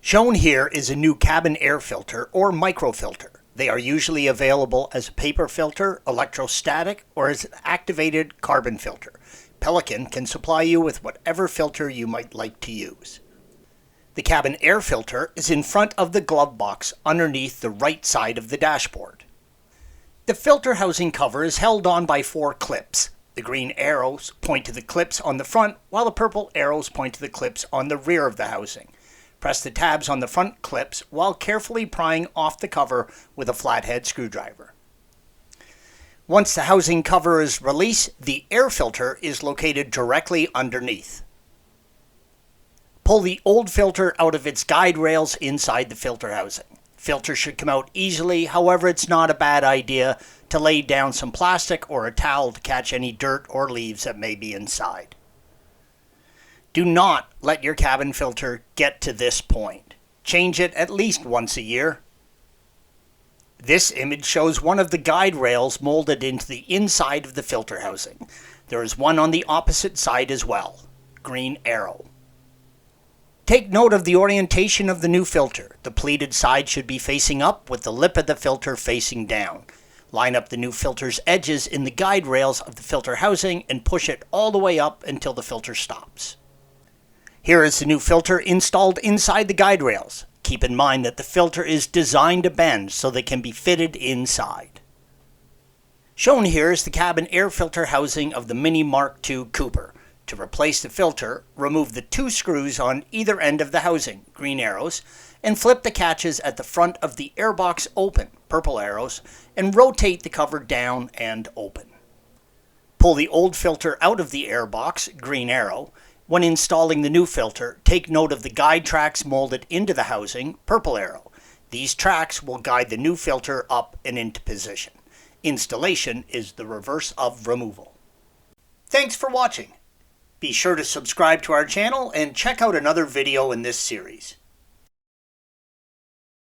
Shown here is a new cabin air filter or microfilter. They are usually available as a paper filter, electrostatic, or as an activated carbon filter. Pelican can supply you with whatever filter you might like to use. The cabin air filter is in front of the glove box underneath the right side of the dashboard. The filter housing cover is held on by 4 clips. The green arrows point to the clips on the front, while the purple arrows point to the clips on the rear of the housing. Press the tabs on the front clips while carefully prying off the cover with a flathead screwdriver. Once the housing cover is released, the air filter is located directly underneath. Pull the old filter out of its guide rails inside the filter housing. Filter should come out easily, however it's not a bad idea to lay down some plastic or a towel to catch any dirt or leaves that may be inside. Do not let your cabin filter get to this point. Change it at least once a year. This image shows one of the guide rails molded into the inside of the filter housing. There is one on the opposite side as well. Green arrow. Take note of the orientation of the new filter. The pleated side should be facing up with the lip of the filter facing down. Line up the new filter's edges in the guide rails of the filter housing and push it all the way up until the filter stops. Here is the new filter installed inside the guide rails. Keep in mind that the filter is designed to bend so they can be fitted inside. Shown here is the cabin air filter housing of the Mini Mark II Cooper. To replace the filter, remove the 2 screws on either end of the housing, green arrows, and flip the catches at the front of the airbox open, purple arrows, and rotate the cover down and open. Pull the old filter out of the airbox, green arrow. When installing the new filter, take note of the guide tracks molded into the housing, purple arrow. These tracks will guide the new filter up and into position. Installation is the reverse of removal. Thanks for watching. Be sure to subscribe to our channel and check out another video in this series.